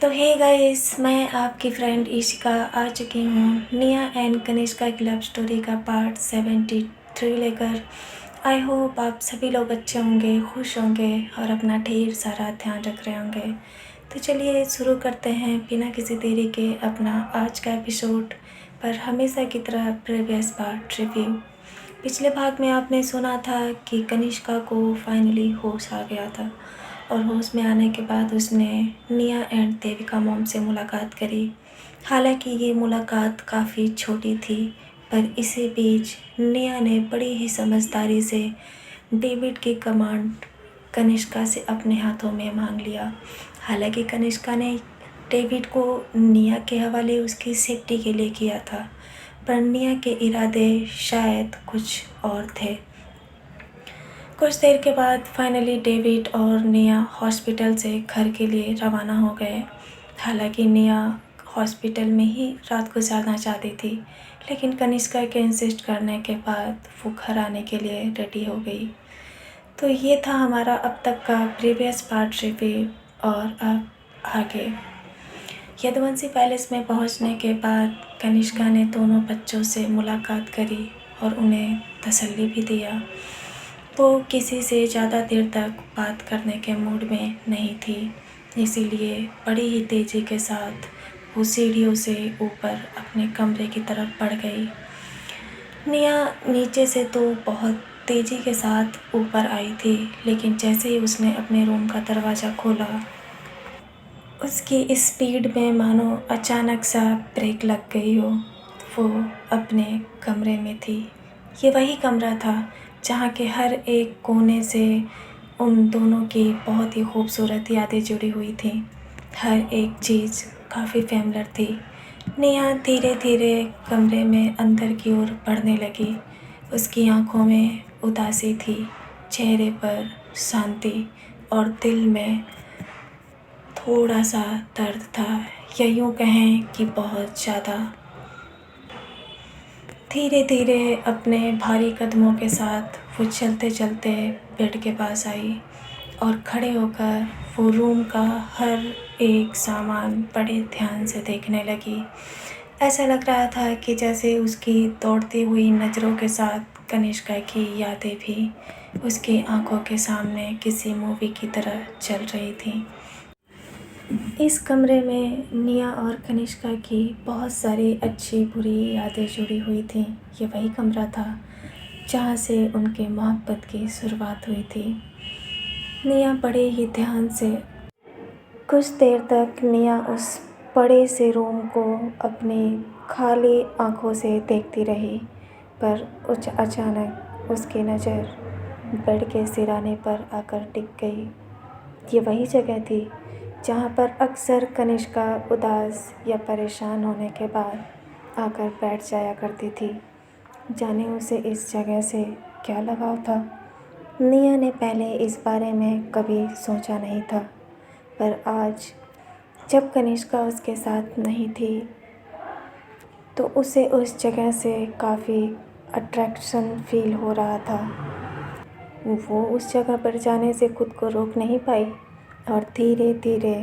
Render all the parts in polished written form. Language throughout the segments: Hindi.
तो हे गाइस, मैं आपकी फ्रेंड ईशिका आ चुकी हूँ निया एंड कनिष्का की लव स्टोरी का पार्ट 73 लेकर। आई होप आप सभी लोग अच्छे होंगे, खुश होंगे और अपना ढेर सारा ध्यान रख रहे होंगे। तो चलिए शुरू करते हैं बिना किसी देरी के अपना आज का एपिसोड। पर हमेशा की तरह प्रीवियस पार्ट रिव्यू। पिछले भाग में आपने सुना था कि कनिष्का को फाइनली होश आ गया था और होश में आने के बाद उसने निया एंड देविका मॉम से मुलाकात करी। हालांकि ये मुलाकात काफ़ी छोटी थी, पर इसी बीच निया ने बड़ी ही समझदारी से डेविड की कमांड कनिष्का से अपने हाथों में मांग लिया। हालांकि कनिष्का ने डेविड को निया के हवाले उसकी सेफ्टी के लिए किया था, पर निया के इरादे शायद कुछ और थे। कुछ देर के बाद फाइनली डेविड और निया हॉस्पिटल से घर के लिए रवाना हो गए। हालांकि निया हॉस्पिटल में ही रात गुजारना चाहती थी, लेकिन कनिष्का के इंसिस्ट करने के बाद वो घर आने के लिए रेडी हो गई। तो ये था हमारा अब तक का प्रीवियस पार्ट रिव्यू। और अब आगे यदुवंशी पैलेस में पहुंचने के बाद कनिष्का ने दोनों बच्चों से मुलाकात करी और उन्हें तसल्ली भी दिया। वो किसी से ज़्यादा देर तक बात करने के मूड में नहीं थी, इसीलिए बड़ी ही तेज़ी के साथ वो सीढ़ियों से ऊपर अपने कमरे की तरफ बढ़ गई। निया नीचे से तो बहुत तेज़ी के साथ ऊपर आई थी, लेकिन जैसे ही उसने अपने रूम का दरवाज़ा खोला, उसकी स्पीड में मानो अचानक सा ब्रेक लग गई हो। वो अपने कमरे में थी। ये वही कमरा था जहाँ के हर एक कोने से उन दोनों की बहुत ही खूबसूरत यादें जुड़ी हुई थी। हर एक चीज़ काफ़ी फैमिलियर थी। नेहा धीरे धीरे कमरे में अंदर की ओर बढ़ने लगी। उसकी आंखों में उदासी थी, चेहरे पर शांति और दिल में थोड़ा सा दर्द था, या यूँ कहें कि बहुत ज़्यादा। धीरे धीरे अपने भारी कदमों के साथ वो चलते चलते बेड के पास आई और खड़े होकर वो रूम का हर एक सामान बड़े ध्यान से देखने लगी। ऐसा लग रहा था कि जैसे उसकी दौड़ती हुई नज़रों के साथ कनिष्का की यादें भी उसकी आंखों के सामने किसी मूवी की तरह चल रही थीं। इस कमरे में निया और कनिष्का की बहुत सारी अच्छी बुरी यादें जुड़ी हुई थीं। ये वही कमरा था जहाँ से उनके मोहब्बत की शुरुआत हुई थी। निया बड़े ही ध्यान से कुछ देर तक निया उस बड़े से रूम को अपनी खाली आंखों से देखती रही, पर अचानक उसकी नज़र बेड के सिराने पर आकर टिक गई। ये वही जगह थी जहाँ पर अक्सर कनिष्का उदास या परेशान होने के बाद आकर बैठ जाया करती थी। जाने उसे इस जगह से क्या लगाव था। निया ने पहले इस बारे में कभी सोचा नहीं था, पर आज जब कनिष्का उसके साथ नहीं थी तो उसे उस जगह से काफ़ी अट्रैक्शन फील हो रहा था। वो उस जगह पर जाने से खुद को रोक नहीं पाई और धीरे धीरे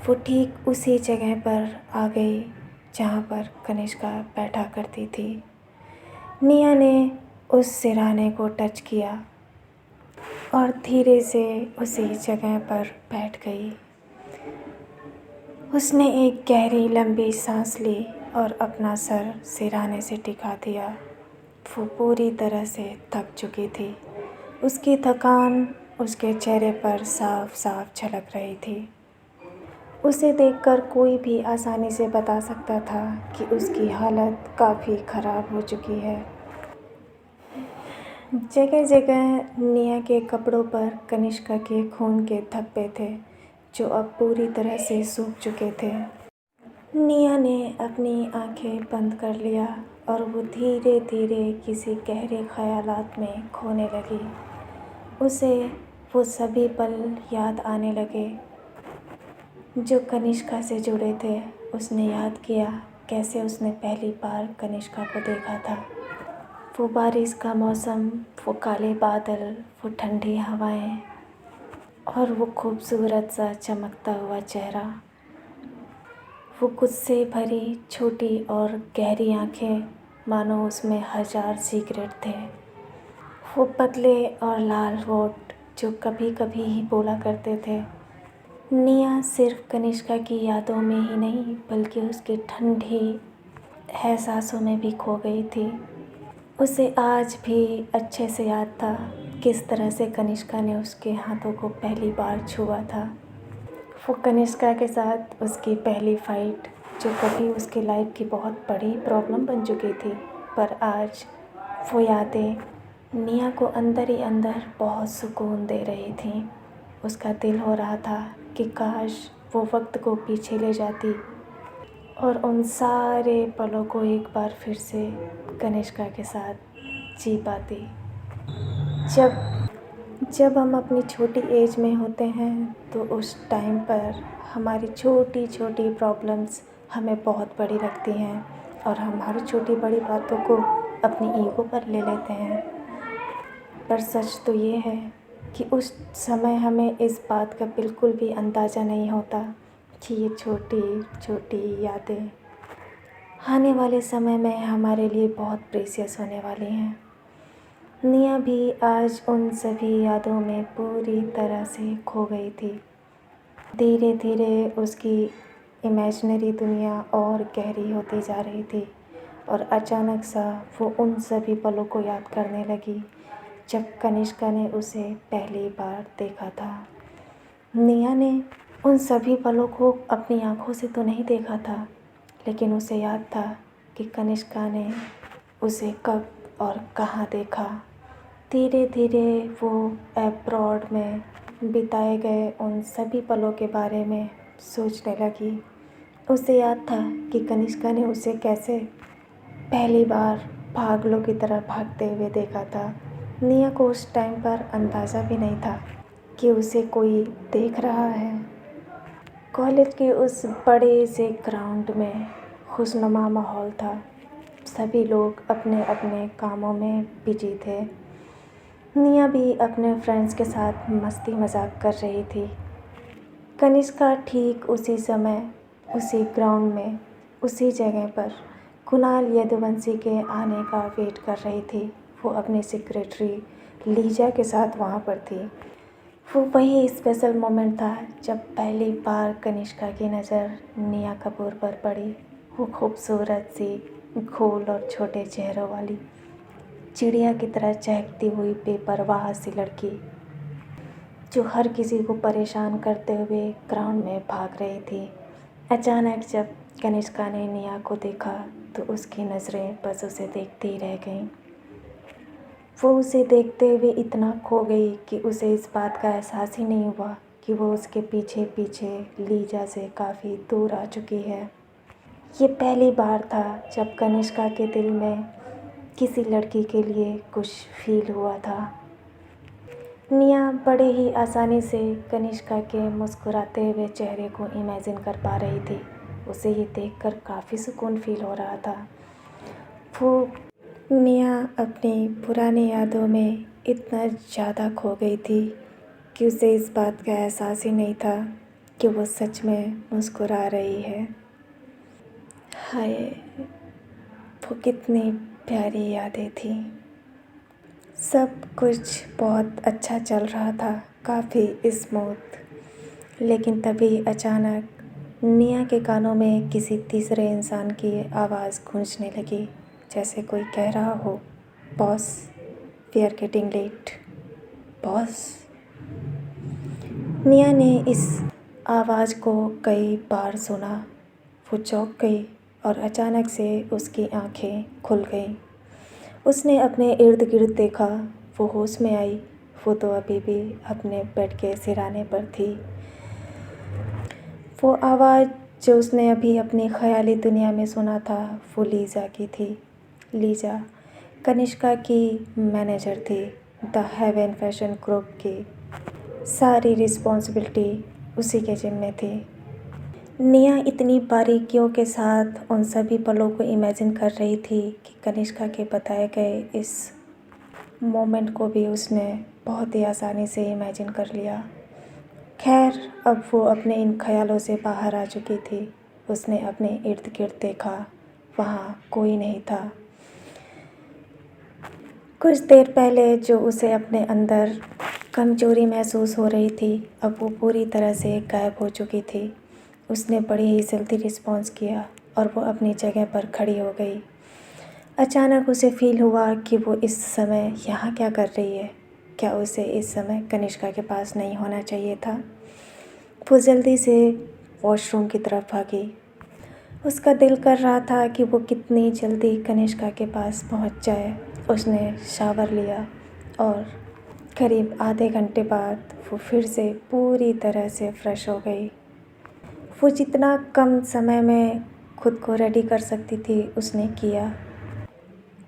वो ठीक उसी जगह पर आ गई जहाँ पर कनिष्का बैठा करती थी। निया ने उस सिरहाने को टच किया और धीरे से उसी जगह पर बैठ गई। उसने एक गहरी लंबी सांस ली और अपना सर सिरहाने से टिका दिया। वो पूरी तरह से थक चुकी थी। उसकी थकान उसके चेहरे पर साफ साफ झलक रही थी। उसे देखकर कोई भी आसानी से बता सकता था कि उसकी हालत काफ़ी ख़राब हो चुकी है। जगह जगह निया के कपड़ों पर कनिष्का के खून के धब्बे थे, जो अब पूरी तरह से सूख चुके थे। निया ने अपनी आंखें बंद कर लिया और वो धीरे धीरे किसी गहरे ख्यालात में खोने लगी। उसे वो सभी पल याद आने लगे जो कनिष्का से जुड़े थे। उसने याद किया कैसे उसने पहली बार कनिष्का को देखा था। वो बारिश का मौसम, वो काले बादल, वो ठंडी हवाएं और वो खूबसूरत सा चमकता हुआ चेहरा। वो गुस्से भरी छोटी और गहरी आँखें, मानो उसमें 1000 सीक्रेट थे। वो पतले और लाल होठ जो कभी कभी ही बोला करते थे। निया सिर्फ कनिष्का की यादों में ही नहीं बल्कि उसकी ठंडी एहसासों में भी खो गई थी। उसे आज भी अच्छे से याद था किस तरह से कनिष्का ने उसके हाथों को पहली बार छुआ था। वो कनिष्का के साथ उसकी पहली फ़ाइट जो कभी उसकी लाइफ की बहुत बड़ी प्रॉब्लम बन चुकी थी, पर आज वो यादें निया को अंदर ही अंदर बहुत सुकून दे रही थी। उसका दिल हो रहा था कि काश वो वक्त को पीछे ले जाती और उन सारे पलों को एक बार फिर से कनिष्का के साथ जी पाती। जब हम अपनी छोटी एज में होते हैं तो उस टाइम पर हमारी छोटी छोटी प्रॉब्लम्स हमें बहुत बड़ी लगती हैं और हम हर छोटी बड़ी बातों को अपनी ईगो पर ले लेते हैं। पर सच तो ये है कि उस समय हमें इस बात का बिल्कुल भी अंदाज़ा नहीं होता कि ये छोटी छोटी यादें आने वाले समय में हमारे लिए बहुत प्रीशियस होने वाली हैं। निया भी आज उन सभी यादों में पूरी तरह से खो गई थी। धीरे धीरे उसकी इमेजिनरी दुनिया और गहरी होती जा रही थी और अचानक सा वो उन सभी पलों को याद करने लगी जब कनिष्का ने उसे पहली बार देखा था। निया ने उन सभी पलों को अपनी आंखों से तो नहीं देखा था, लेकिन उसे याद था कि कनिष्का ने उसे कब और कहाँ देखा। धीरे धीरे वो अब्रॉड में बिताए गए उन सभी पलों के बारे में सोचने लगी। उसे याद था कि कनिष्का ने उसे कैसे पहली बार पागलों की तरह भागते हुए देखा था। निया को उस टाइम पर अंदाज़ा भी नहीं था कि उसे कोई देख रहा है। कॉलेज के उस बड़े से ग्राउंड में खुशनुमा माहौल था। सभी लोग अपने अपने कामों में बिजी थे। निया भी अपने फ्रेंड्स के साथ मस्ती मजाक कर रही थी। कनिष्का ठीक उसी समय उसी ग्राउंड में उसी जगह पर कुणाल यदुवंशी के आने का वेट कर रही थी। वो अपनी सेक्रेटरी लीजा के साथ वहाँ पर थी। वो वही स्पेशल मोमेंट था जब पहली बार कनिष्का की नज़र निया कपूर पर पड़ी। वो खूबसूरत सी गोल और छोटे चेहरों वाली चिड़िया की तरह चहकती हुई बेपरवाह सी लड़की जो हर किसी को परेशान करते हुए ग्राउंड में भाग रही थी। अचानक जब कनिष्का ने निया को देखा तो उसकी नज़रें बस उसे देखती ही रह गईं। वो उसे देखते हुए इतना खो गई कि उसे इस बात का एहसास ही नहीं हुआ कि वो उसके पीछे पीछे लीजा से काफ़ी दूर आ चुकी है। ये पहली बार था जब कनिष्का के दिल में किसी लड़की के लिए कुछ फील हुआ था। निया बड़े ही आसानी से कनिष्का के मुस्कुराते हुए चेहरे को इमेजिन कर पा रही थी। उसे ये देखकर काफ़ी सुकून फील हो रहा था। वो निया अपनी पुरानी यादों में इतना ज़्यादा खो गई थी कि उसे इस बात का एहसास ही नहीं था कि वो सच में मुस्कुरा रही है। हाय, वो कितनी प्यारी यादें थी। सब कुछ बहुत अच्छा चल रहा था, काफ़ी स्मूथ। लेकिन तभी अचानक निया के कानों में किसी तीसरे इंसान की आवाज़ गूंजने लगी, जैसे कोई कह रहा हो, boss we are getting late, boss. निया ने इस आवाज़ को कई बार सुना। वो चौंक गई और अचानक से उसकी आंखें खुल गईं। उसने अपने इर्द गिर्द देखा। वो होश में आई। वो तो अभी भी अपने बेड के सिरहाने पर थी। वो आवाज़ जो उसने अभी अपनी ख़याली दुनिया में सुना था वो लीजा की थी। लीजा कनिष्का की मैनेजर थी। द हेवन फैशन ग्रुप की सारी रिस्पॉन्सिबिलिटी उसी के ज़िम्मे थी। निया इतनी बारीकियों के साथ उन सभी पलों को इमेजिन कर रही थी कि कनिष्का के बताए गए इस मोमेंट को भी उसने बहुत ही आसानी से इमेजिन कर लिया। खैर, अब वो अपने इन ख्यालों से बाहर आ चुकी थी। उसने अपने इर्द गिर्द देखा, वहाँ कोई नहीं था। कुछ देर पहले जो उसे अपने अंदर कमज़ोरी महसूस हो रही थी, अब वो पूरी तरह से गायब हो चुकी थी। उसने बड़ी ही जल्दी रिस्पॉन्स किया और वो अपनी जगह पर खड़ी हो गई। अचानक उसे फ़ील हुआ कि वो इस समय यहाँ क्या कर रही है। क्या उसे इस समय कनिष्का के पास नहीं होना चाहिए था? वो जल्दी से वॉशरूम की तरफ भागी। उसका दिल कर रहा था कि वो कितनी जल्दी कनिष्का के पास पहुंच जाए। उसने शावर लिया और करीब आधे घंटे बाद वो फिर से पूरी तरह से फ्रेश हो गई। वो जितना कम समय में खुद को रेडी कर सकती थी उसने किया।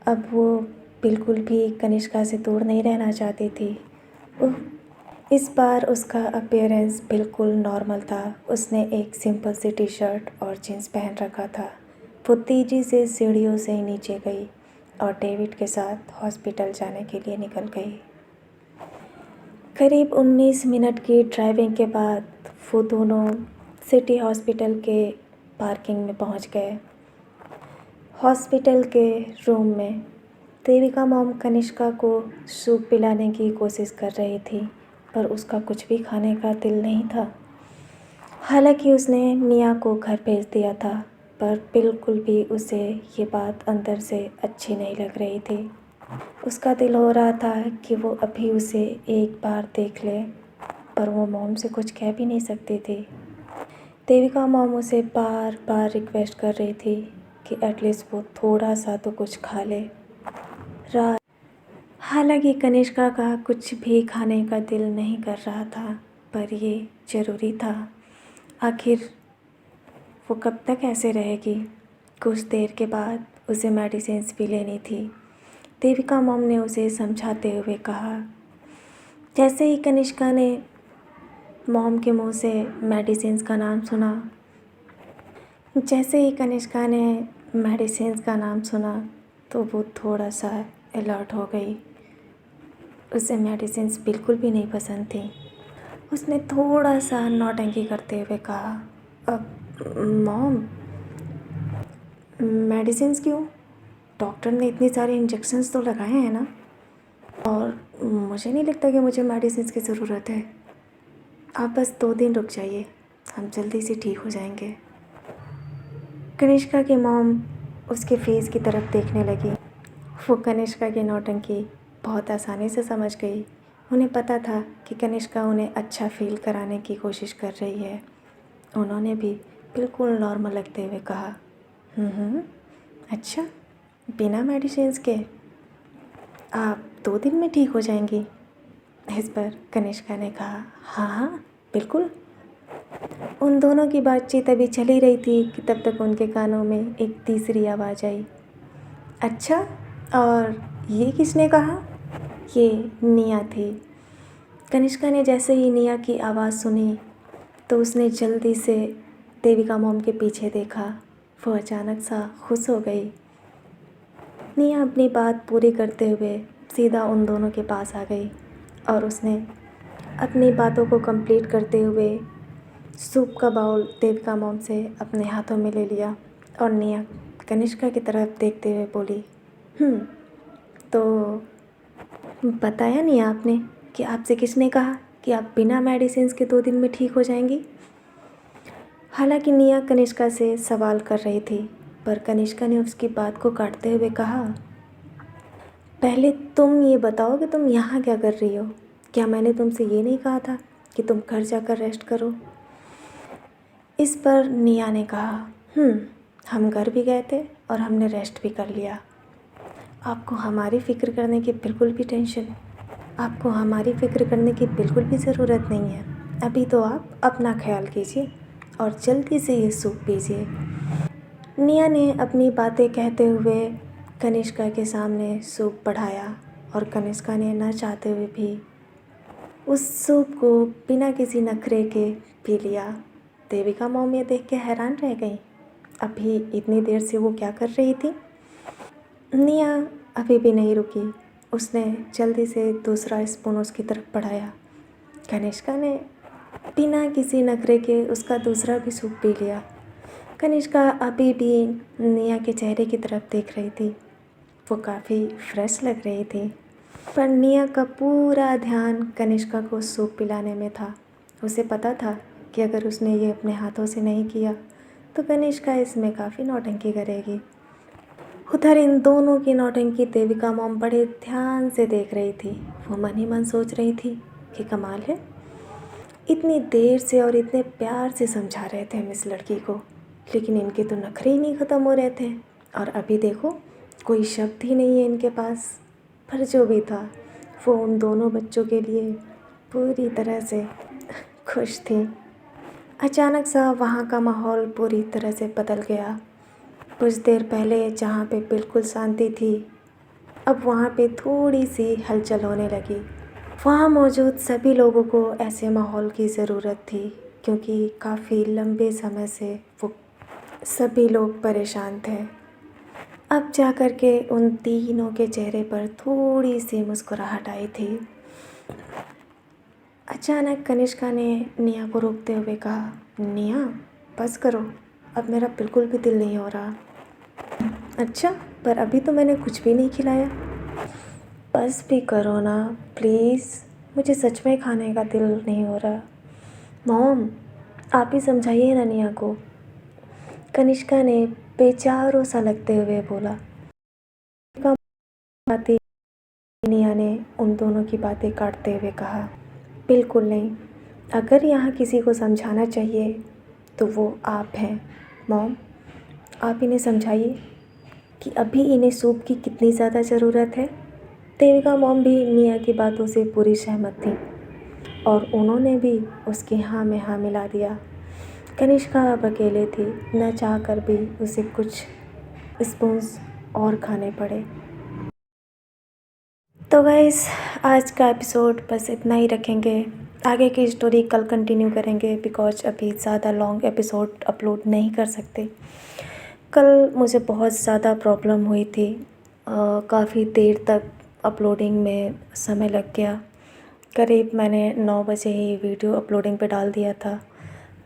अब वो बिल्कुल भी कनिष्का से दूर नहीं रहना चाहती थी। इस बार उसका अपीयरेंस बिल्कुल नॉर्मल था। उसने एक सिंपल सी टी शर्ट और जीन्स पहन रखा था। वो तेज़ी से सीढ़ियों से नीचे गई और डेविड के साथ हॉस्पिटल जाने के लिए निकल गई। करीब 19 मिनट की ड्राइविंग के बाद वो दोनों सिटी हॉस्पिटल के पार्किंग में पहुंच गए। हॉस्पिटल के रूम में देविका मॉम कनिष्का को सूप पिलाने की कोशिश कर रही थी, पर उसका कुछ भी खाने का दिल नहीं था। हालांकि उसने निया को घर भेज दिया था, पर बिल्कुल भी उसे ये बात अंदर से अच्छी नहीं लग रही थी। उसका दिल हो रहा था कि वो अभी उसे एक बार देख ले, पर वो मॉम से कुछ कह भी नहीं सकती थी। देविका मॉम उसे बार बार रिक्वेस्ट कर रही थी कि एटलीस्ट वो थोड़ा सा तो कुछ खा ले। हालांकि कनिष्का का कुछ भी खाने का दिल नहीं कर रहा था, पर ये ज़रूरी था। आखिर वो कब तक ऐसे रहेगी? कुछ देर के बाद उसे मेडिसिन्स भी लेनी थी। देविका मॉम ने उसे समझाते हुए कहा। जैसे ही कनिष्का ने मॉम के मुंह से मेडिसिन्स का नाम सुना तो वो थोड़ा सा अलर्ट हो गई। उसे मेडिसिन्स बिल्कुल भी नहीं पसंद थी। उसने थोड़ा सा नौटंकी करते हुए कहा, मॉम, मेडिसिन्स क्यों? डॉक्टर ने इतनी सारे इंजेक्शन्स तो लगाए हैं ना, और मुझे नहीं लगता कि मुझे मेडिसिन्स की ज़रूरत है। आप बस 2 दिन रुक जाइए, हम जल्दी से ठीक हो जाएंगे। कनिष्का की मॉम उसके फेस की तरफ देखने लगी। वो कनिष्का की नौटंकी बहुत आसानी से समझ गई। उन्हें पता था कि कनिष्का उन्हें अच्छा फील कराने की कोशिश कर रही है। उन्होंने भी बिल्कुल नॉर्मल लगते हुए कहा, अच्छा, बिना मेडिसिन्स के आप 2 दिन में ठीक हो जाएंगी? इस पर कनिष्का ने कहा, हाँ बिल्कुल। उन दोनों की बातचीत अभी चल ही रही थी कि तब तक उनके कानों में एक तीसरी आवाज़ आई। अच्छा, और ये किसने कहा? ये निया थी। कनिष्का ने जैसे ही निया की आवाज़ सुनी तो उसने जल्दी से देविका मॉम के पीछे देखा। वो अचानक सा खुश हो गई। निया अपनी बात पूरी करते हुए सीधा उन दोनों के पास आ गई और उसने अपनी बातों को कंप्लीट करते हुए सूप का बाउल देविका मॉम से अपने हाथों में ले लिया और निया कनिष्का की तरफ देखते हुए बोली, तो बताया नहीं आपने कि आपसे किसने कहा कि आप बिना मेडिसिन्स के 2 दिन में ठीक हो जाएंगी? हालांकि निया कनिष्का से सवाल कर रही थी, पर कनिष्का ने उसकी बात को काटते हुए कहा, पहले तुम ये बताओ कि तुम यहाँ क्या कर रही हो? क्या मैंने तुमसे ये नहीं कहा था कि तुम घर जाकर रेस्ट करो? इस पर निया ने कहा, हम घर भी गए थे और हमने रेस्ट भी कर लिया। आपको हमारी फ़िक्र करने की बिल्कुल भी ज़रूरत नहीं है। अभी तो आप अपना ख्याल कीजिए और जल्दी से ये सूप पीजिए। निया ने अपनी बातें कहते हुए कनिष्का के सामने सूप बढ़ाया और कनिष्का ने ना चाहते हुए भी उस सूप को बिना किसी नखरे के पी लिया। देविका मॉम ये देख के हैरान रह गई। अभी इतनी देर से वो क्या कर रही थी? निया अभी भी नहीं रुकी। उसने जल्दी से दूसरा स्पून उसकी तरफ बढ़ाया। कनिष्का ने बिना किसी नखरे के उसका दूसरा भी सूप पी लिया। कनिष्का अभी भी निया के चेहरे की तरफ देख रही थी। वो काफ़ी फ्रेश लग रही थी, पर निया का पूरा ध्यान कनिष्का को सूप पिलाने में था। उसे पता था कि अगर उसने ये अपने हाथों से नहीं किया तो कनिष्का इसमें काफ़ी नौटंकी करेगी। उधर इन दोनों की नौटंकी देविका मॉम बड़े ध्यान से देख रही थी। वो मन ही मन सोच रही थी कि कमाल है, इतनी देर से और इतने प्यार से समझा रहे थे हम इस लड़की को, लेकिन इनके तो नखरे ही नहीं ख़त्म हो रहे थे। और अभी देखो, कोई शब्द ही नहीं है इनके पास। पर जो भी था, वो उन दोनों बच्चों के लिए पूरी तरह से खुश थी। अचानक सा वहाँ का माहौल पूरी तरह से बदल गया। कुछ देर पहले जहाँ पे बिल्कुल शांति थी, अब वहाँ पे थोड़ी सी हलचल होने लगी। वहाँ मौजूद सभी लोगों को ऐसे माहौल की ज़रूरत थी, क्योंकि काफ़ी लंबे समय से वो सभी लोग परेशान थे। अब जा कर के उन तीनों के चेहरे पर थोड़ी सी मुस्कुराहट आई थी। अचानक कनिष्का ने निया को रोकते हुए कहा, निया बस करो, अब मेरा बिल्कुल भी दिल नहीं हो रहा। अच्छा, पर अभी तो मैंने कुछ भी नहीं खिलाया। बस भी करो ना प्लीज़, मुझे सच में खाने का दिल नहीं हो रहा। मॉम, आप ही समझाइए ना निया को, कनिष्का ने बेचारों सा लगते हुए बोला। बातें निया ने उन दोनों की बातें काटते हुए कहा, बिल्कुल नहीं, अगर यहाँ किसी को समझाना चाहिए तो वो आप हैं। मॉम, आप इन्हें समझाइए कि अभी इन्हें सूप की कितनी ज़्यादा ज़रूरत है। देविका मॉम भी निया की बातों से पूरी सहमत थी और उन्होंने भी उसके हाँ में हाँ मिला दिया। कनिष्का अब अकेले थी, न चाह कर भी उसे कुछ स्पून्स और खाने पड़े। तो गाइस, आज का एपिसोड बस इतना ही रखेंगे। आगे की स्टोरी कल कंटिन्यू करेंगे, बिकॉज अभी ज़्यादा लॉन्ग एपिसोड अपलोड नहीं कर सकते। कल मुझे बहुत ज़्यादा प्रॉब्लम हुई थी, काफ़ी देर तक अपलोडिंग में समय लग गया। करीब मैंने 9 बजे ही वीडियो अपलोडिंग पे डाल दिया था,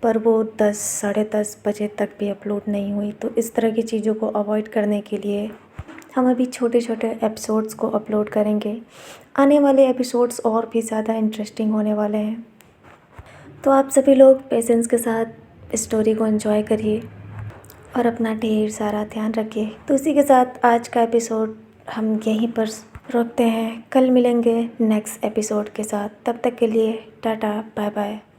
पर वो 10 साढ़े 10 बजे तक भी अपलोड नहीं हुई। तो इस तरह की चीज़ों को अवॉइड करने के लिए हम अभी छोटे छोटे एपिसोड्स को अपलोड करेंगे। आने वाले एपिसोड्स और भी ज़्यादा इंटरेस्टिंग होने वाले हैं। तो आप सभी लोग पेशेंस के साथ स्टोरी को एंजॉय करिए और अपना ढेर सारा ध्यान रखिए। तो इसी के साथ आज का एपिसोड हम यहीं पर रोकते हैं। कल मिलेंगे नेक्स्ट एपिसोड के साथ। तब तक के लिए टाटा बाय बाय।